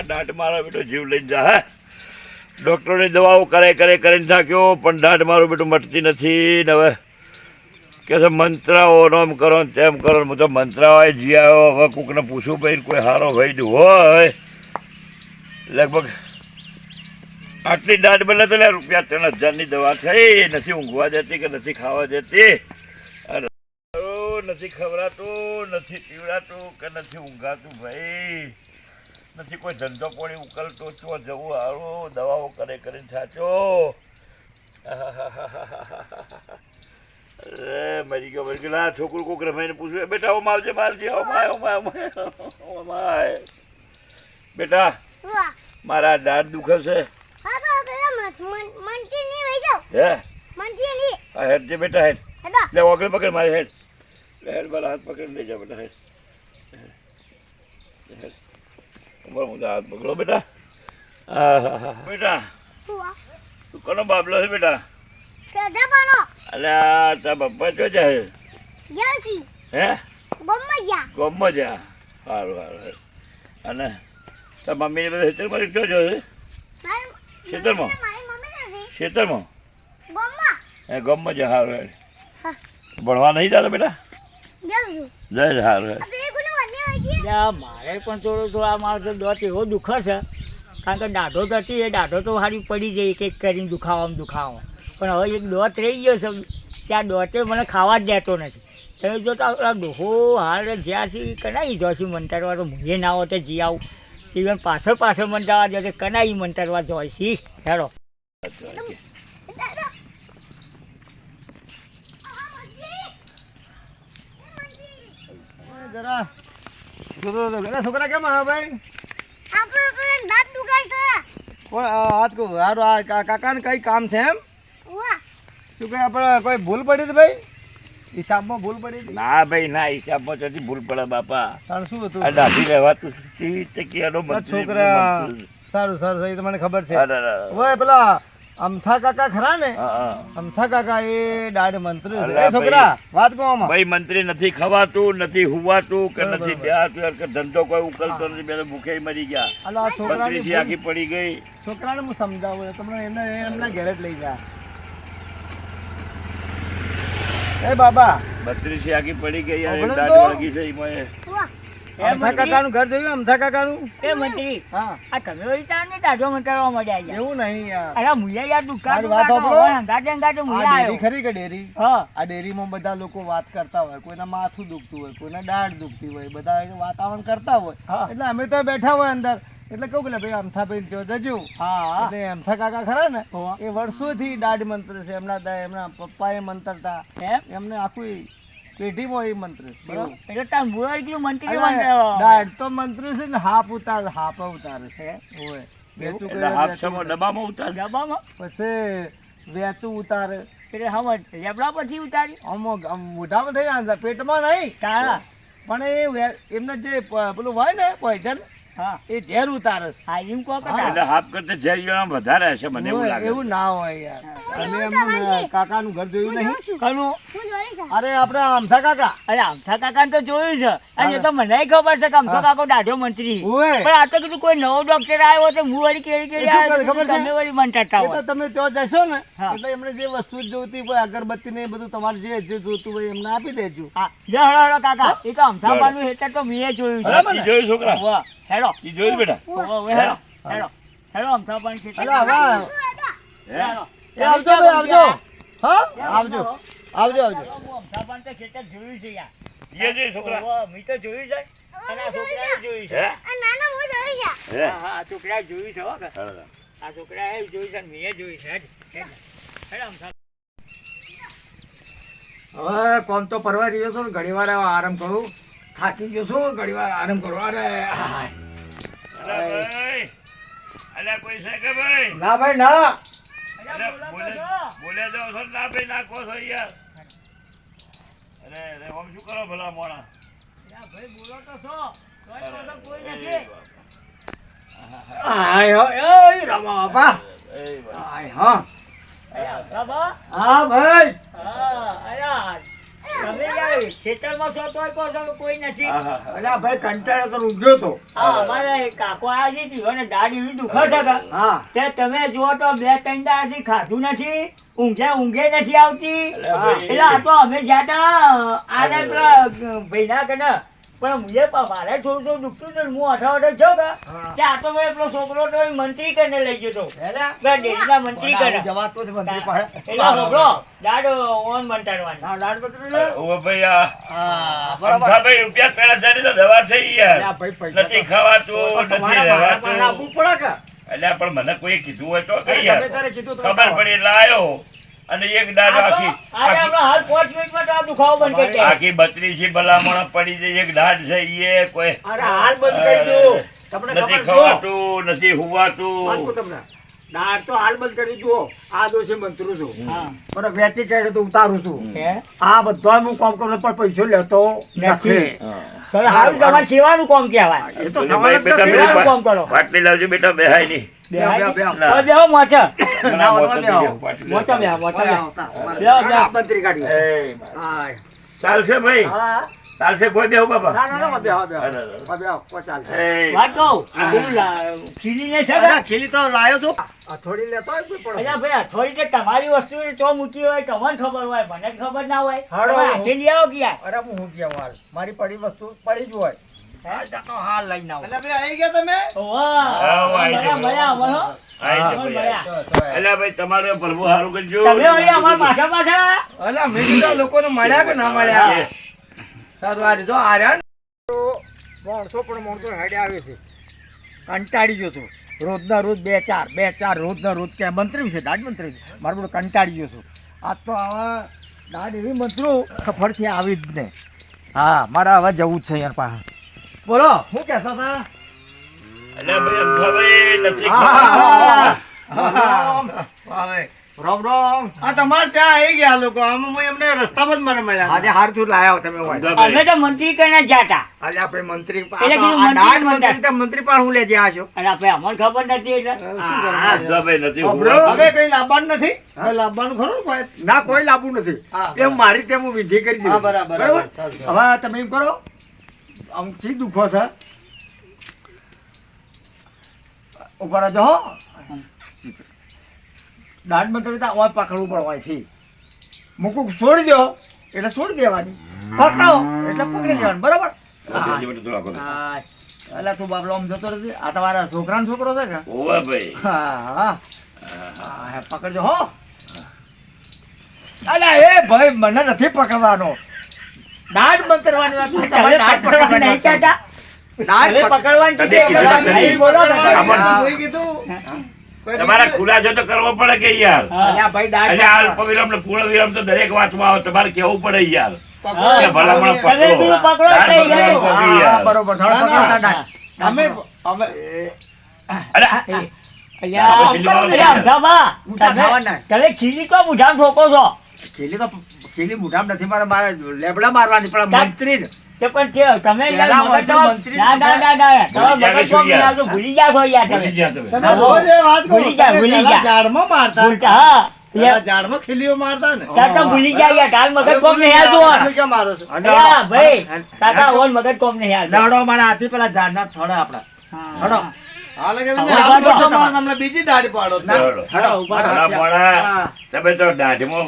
દાઢ મારો બેટો જીવ લઈને જા હે ડૉક્ટરની દવાઓ કરીને થાક્યો પણ દાઢ મારો બેટો મટતી નથી ને હવે કે છે મંત્રાઓ આમ કરો ને તેમ કરો હું તો મંત્રાઓ જી આવ્યો હવે કોકને પૂછું ભાઈ કોઈ સારો ભાઈ હોય લગભગ આટલી દાઢ બને તો રૂપિયા 3000ની દવા થઈ નથી ઊંઘવા દેતી કે નથી ખાવા દેતી નથી ખવડાતું નથી પીવડાતું કે નથી ઊંઘાતું ભાઈ નથી કોઈ ધંધો પોણી ઉકલતો ચો જવું હારું દવાઓ કરીને થાચો અરે મરી ગયો ના છોકરું કોક રમાઈને પૂછ્યું બેટા ઓમાં આવજે મારજે ઓમાય બેટા મારા દાઢ દુખે છે હે હેડ જે બેટા હેડ લે ઓગળ પકડ મારી હેડ હેડ મારા હાથ પકડ લઈ જા બેટા હેડ હાથ પકડો બેટા બેટા તું કોનો બાબલો છે બેટા અલ્યા તા પપ્પા ચો જાય હે ગોમમાં જા સારું અને તાર મમ્મીને બધા ખેતરમાં ચો જો ખેતરમાં હે ગોમમાં જા સારું ભણવા નહીં જાતો બેટા જય સારું મારે પણ થોડું આ મારો દોત એવો દુઃખ છે કારણ કે દાઢો તો હતી એ દાઢો તો સારી પડી જાય એક કરીને દુખાવામાં પણ હવે એક દોત રહી ગયો છે ત્યાં દોતે મને ખાવા જ દેતો નથી તમે જો તો આપણા ડોહો હાલ જ્યાં છે કનાઈ જોશી મંતરવા તો મુએ ના હોતે જી આવું તે પાછળ મંતરવા જશે કનાઈ મંતરવા જોઈશી હેડો જરા છોકરા કેમ આવે ભાઈ કોણ હાથ કો કાકાને કઈ કામ છે એમ શું કઈ આપણે કોઈ ભૂલ પડી હતી ભાઈ હિસાબમાં ભૂલ પડી હતી ના ભાઈ ના હિસાબમાં જતી ભૂલ પડે બાપા તાણ શું હતું આ દાઢી રહેવાતું છોકરા સારું એ તો મને ખબર છે ઓય પેલા અમથા કાકા ખરા ને અમથા કાકા એ દાઢ મંત્રી છે છોકરા વાત કહો ભાઈ મંત્રી નથી ખવાતું નથી હુવાતું કે નથી દેહાતું કે ધંધો કોઈ ઉકલતો નથી બે ભૂખે મરી ગયા અલા છોકરાની આખી પડી ગઈ છોકરાને હું સમજાવું તમને એમના ઘરે જ લઈ જા એ બાબા 32 આખી પડી ગઈ દાઢ વળગી છે એમાં અમથા કાકાનું ઘર જોયું અમથા કાકાનું એ મંત્રી હા આ તમે વળી તાને દાઢો મંતરવા મળ્યા યાર એવું નહીં યાર અરે મુયા યાર દુકાન આ મુયા ડેરી ખરી કે ડેરી હા આ ડેરીમાં બધા લોકો વાત કરતા હોય કોઈના માથું દુખતું હોય કોઈને દાઢ દુખતી હોય બધા વાતાવરણ કરતા હોય એટલે અમે તો બેઠા હોય અંદર એટલે કહું કે ભાઈ અમથાભાઈ જો જજો હા એટલે અમથા કાકા ખરા ને એ વર્ષોથી દાઢ મંત્ર છે એમના પપ્પાએ મંતરતા એમને આખું પેઢીમાં એ મંત્ર છે બરાબર એટલે તાર મુયા કીધું મંત્રી દાઢ તો મંત્ર છે ને હાપ ઉતારે છે ઓય ડબ્બામાં ઉતાર પછી વેચું ઉતારે એટલે હમ લેબડા પછી ઉતારી મોઢામાં થઈ જાય પેટમાં નહીં તારા પણ એ એમને જે પેલું હોય ને પોઈઝન હા એ ઝેર ઉતારે છે હા એમ કહો એટલે હાફ કરતા ઝેર વધારે હશે મને એવું લાગે એવું ના હોય યાર તમે એમનું કાકાનું ઘર જોયું નહીં કનું અરે આપણે અમથા કાકા અરે અમથા કાકાને તો જોયું છે અને એ તો મને ખબર છે કે અમથા કાકો દાઢો મંત્રી પણ આ તો કીધું કોઈ નવો ડોક્ટર આવ્યો તો હું વળી કેવી ખબર તમે વળી મંતરતા હોય તમે ત્યાં જશો ને એટલે એમને જે વસ્તુ જોઈતી હોય અગરબત્તી ને બધું તમારે જે જોતું હોય એમને આપી દેજો હા જય હળો કાકા એ તો અમથા બાનું હેઠળ તો મેં જોયું છે જોયું છોકરા વાહ હેડો ઈ જોયું બેટા હેડો અમથા બાનું ખેતર આવજો ભાઈ આવજો હા આવજો અમથા બાનું તો ખેતર જોયું છે યાર જોયું છોકરા મેં તો જોયું છે અને આ છોકરાએ જોયું છે હા આ છોકરાએ જોયું છે આ છોકરાએ જોયું છે મેં જોયું છે હેડ અમથા હવે કોમ તો પરવા રહ્યો છો ને ઘણી વાર આરામ કરું થાકી ગયો છું ઘણી વાર આરામ કરો અરે કોઈ છે કે ભાઈ ના ભાઈ ના બોલે જાવ છો ના ભાઈ નાખો છો યાર અરે આમ શું કરો ભલા મોણા ભાઈ બોલો તો છો કોઈ નથી આય રામા બાપા આય હા હા હા ભાઈ હા અરે તમે યાર ભાઈ ખેતરમાં છો તોય કહો છો કે કોઈ નથી. અલ્યા ભાઈ કંટાળ્યો તો ઊંઘ્યો તો. હા અમારે એક કાકો આવી હતી અને દાઢી એવી દુખે છે કે હા તે તમે જુઓ તો 2-3 દાડાથી ખાધું નથી, ઊંઘે નથી આવતી. એટલે આ તો અમે જ્યાં આને પેલા ભાઈના કે ને પણ મારે થોડું થોડું દુખતું હતું હું અઠાવડે છો કે આ તો મેં પેલો છોકરો તો મંત્રી કરીને લઈ ગયો તો ડેરીના મંત્રી કરીને જવાતો છે મંત્રી પાસે. એટલે છોકરો દાડ ઓન મંટાડવાની. હા લાડ બતરી ઓ ભાઈ આ હા બરાબર. ભાઈ રૂપિયા પહેલા જાણી તો દવા થઈ યાર. અલ્યા ભાઈ પૈસા નથી ખાવાતું, નથી તમારા રહેવાતું. આપવું પડે કે અલ્યા પણ મને કોઈ કીધું હોય તો કઈ તમે યાર. તારે કીધું તો ખબર પડી એટલે આયો અને એક દાડો આખી આજે આપણે હાલ 5 મિનિટમાં તો આ દુખાવો બંધ કરી દે. આખી બત્રી છે ભલામણ પડી જાય. એક દાઢ છે એ કોઈ અરે હાલ બંધ કરી દો. તમને નથી ખબર છે? ખવાતું, નથી વાત હુવાતું. કહું તમને દાળ તો હાલ બંધ કરી જુઓ. આ દોષે મંત્રું છું હા. પણ વેચી કાઢે તો ઉતારું છું. હે? આ બધા હું કામ કરું પણ પૈસો લેતો નથી. તો હારું તમારે સેવાનું કામ કહેવાય. એ તો ભાઈ સવાલ જ બેટા નથી. મેરી સેવાનું કામ કરો. પાટલી લાવજો બેટા બેહાય નહીં. બેહાય બે, બે, નહીં? ના. ઓય બેહો મોચા. ના, મોટો ના, થઈ ગયો, ના. પાટલી મોચા લાવજો. બેહો, મોચા બેહો. બેહો, બેહો. મંત્રી કાઢી. એ, હા. ચાલશે ભાઈ, હા. ચાલશે. કોઈ બેહો બાપા. ના, ના, ના, બેહો, બેહો. ના, ના, ના. બેહો, કોઈ ચાલશે. એ, વાત કહું, પેલું ખીલીને છે ને? અરે, ખીલી તો લાયો છું. હથોડી લેતો હોય કોઈ પણ. અલ્યા ભાઈ થોડી કે તમારી વસ્તુ ચો મૂકી હોય તમને ખબર હોય, મને ખબર ના હોય. હાડો. તમે હાથે લઈ આવો કે યાર. અરે હું ગયા હાલ મારી પડી વસ્તુ પડી જ હોય. હે? તો હાલ લઈને આવો. એટલે ભાઈ આવી ગયા તમે? વાહ, મળ્યા, મળ્યા. આઈ હા, જાઓ મળ્યા. ભાઈ. અલ્યા ભાઈ તમારે પ્રભુ સારું કરજો. તમે વળી અમારા પાછા અલા મેં કીધું લોકોને મળ્યા કે ના મળ્યા? સારું આ જો આ રહ્યા ને તો માણસો પણ માણસો હેડે આવે છે. કંટાળી ગયો છું. રોજના રોજ બે ચાર રોજના રોજ કે મંત્રી છે દાઢ મંત્રી છે. મારું બધું કંટાળી ગયો છું. આજ તો આવા દાઢ એવી મંત્રો ફરથી આવી જ ને. હા મારે હવે જવું જ છે યાર પાસે. બોલો શું કહેતા હતા? અલ્યા ભાઈ અમથાભાઈ નથી રામ રામ. આ તમારે ત્યાં આવી ગયા લોકો. આમાં હું એમને રસ્તામાં જ મને મળ્યા. આજે હાર તું લાયા તમે હોય. અમે તો મંત્રી કરીને જાતા. આજે આપણે મંત્રી એટલે કીધું મંત્રી મંત્રી પણ હું લેજે આ છો. અને ભાઈ અમને ખબર નથી એટલે અમથાભાઈ નથી હવે હુવાતું. કઈ લાવવાનું નથી. હવે લાવવાનું ખરું ને કોઈ? ના કોઈ લાવવું નથી. એમ મારી તેમ હું વિધિ કરી દીધી. બરાબર? હવે તમે એમ કરો આમ શી દુખો છે ઉપર જ હો. દાઢ મંત્રી તો ઓય પકડવું પડે હોય છે. મૂકું છોડી દો એટલે છોડી દેવાની. પકડો એટલે પકડી લેવાનું. બરાબર? હજી બધું થોડા પકડ. હા. એટલે તું બાબલો આમ જતો નથી. આ તમારા છોકરાનો છોકરો છે કે? હોવે ભાઈ. હા હા. હા પકડજો હો. અલા એ ભાઈ મને નથી પકડવાનો. દાઢ મંતરવાની વાત છે. તમે દાઢ પકડવા નહીં કહેતા? દાઢ હવે પકડવાની તમે કીધી કીધું એટલે નથી. નહીં બોલો ને. કોઈ કીધું? તમારા ખુલાસો તો કરવો પડે કે યાર. અલ્યા ભાઈ દાઢ એટલે આ અલ્પવિરામ ને પૂર્ણ વિરામ તો દરેક વાતમાં આવે. તમારે કેવું પડે યાર. પકડો. કે ભલામણ તમે કીધું પકડો દાઢ એટલે યાર. પકડવાનું કહ્યું હા, યાર. બરોબર. ધડ પકડતા દાઢ. અમે અરે, અલ્યા, અલ્યા, અમથાભા, ઊંચા ખાવાના. તમે ખીલી તો મુઢામ ઠોકો છો. ખીલી મોઢામાં નથી મારે લેબડા મારવાની પણ મંત્રી તે પણ છે, તમે યાર પેલા મગજ મંત્રી- મંત્રી- ના, ના, ના, ના, તમે મગજ કોમ નહીં આવતું, ભૂલી ગયા છો યાર ભૂલી તમે. ગયા તમે. તમે રોજ એ વાત કરો. ભૂલી ગયા, તમે ભૂલી પેલા ગયા. ઝાડમાં મારતા. ભૂલતા, હા. પેલા ઝાડમાં ખીલીઓ મારતા ને. કાકા ભૂલી ગયા યાર, તાર મગજ હવે કોમ ભૂલી નહીં ગયા. આવતું. તમે ક્યાં મારો છો? અલ્યા, ભાઈ, કાકા ઓન મગજ કોમ નહીં આવતું. નડો મારા હાથી પેલા ઝાડના થોડા આપડા. હા. હડો. હાલે કે તમે હવે આમ બાજુ કરશો, તમારે. તમને બીજી દાઢી પાડો. હડો. હડો, ઉભા રહો. ભલા મોણા, હા. તમે તો દાઢમાં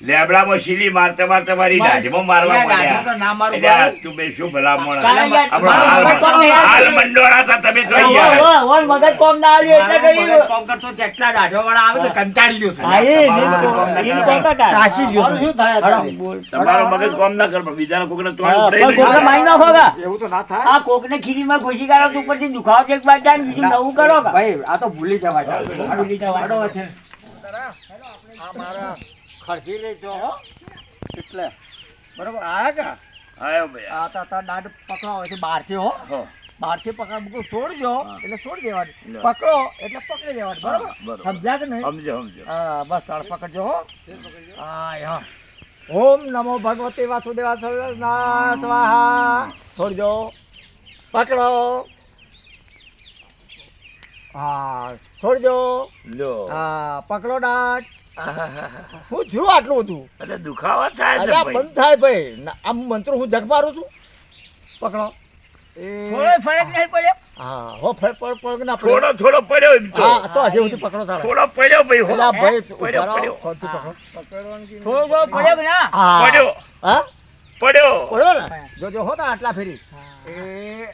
લેબડામાં શીલી મારતા મારતા મારી દાઢમાં મારવા યાર, દાઢી માંડ્યા. તો ના મારું એટલે આ ભાઈ. તું બે શું ભલા મોણા. કાકા યાર, આપણો મારું મગજ કોમ નહીં હાલ આવતું. મંડોળા હતા તમે તો ઓહો, યાર. ઓહો, ઓન મગજ કોમ ના આવ્યું એટલે મારા મગજ કહ્યું. કોમ કરતો જેટલા દાઢીઓવાળા આવે તો કંટાળી ગયો છું. હા, એ તમારું નહીં મગજ કોમ ના એમ કરે. કોમ કરતા. કાશી ગયો છું. હડો. બોલ. તમારો મગજ કોમ ના કર પણ બીજાના કોકને તોડ હા, પડે પણ કોકને નહીં. મારી નાખો કા? એવું તો ના થાય. આ કોકને ખીરીમાં ઘૂસી ગાળો તો ઉપરથી દુખાવો છે એક બાજુ જાય ને બીજું નવું કરો કા? ભાઈ આ તો ભૂલી જવાય. ભૂલી જવાય. હડો છે. આ મારા ખરજી લેજો હો. એટલે બરોબર આયા કા? આયો ભાઈ. આ તા દાઢ પકડો છે બહારથી હો. હો. બહારથી પકડ મૂકો છોડજો એટલે છોડી દેવાની. લે. પકડો એટલે પકડી લેવાની. બરોબર? બરોબર. સમજ્યા કે નહીં? સમજો સમજો. હા બસ ચાલ પકડજો હો. હા ઓમ નમો ભગવતે વાસુદેવા સ્વાહા. છોડજો. પકડો. હા છોડજો. લ્યો. હા પકડો દાઢ. હું થયું આટલું બધું એટલે દુખાવા થાય છે અલ્યા ભાઈ. બંધ થાય ભાઈ આમ મંત્રો હું જગ મારું છું પકડો થોડો ફરક નહીં પડ્યો હા હો ફરક પડ ના પડે થોડો થોડો પડ્યો એમ તો હા તો હજી સુધી પકડો તારે થોડો પડ્યો ભાઈ હો. એલા ભાઈ પડ્યો, ઉભા રહો. પડ્યો. ફોનથી પકડો થોડો થોડો પડ્યો કે ના હા પડ્યો હા પડ્યો પડ્યો ને જોજો હો તો આટલા ફેરી એ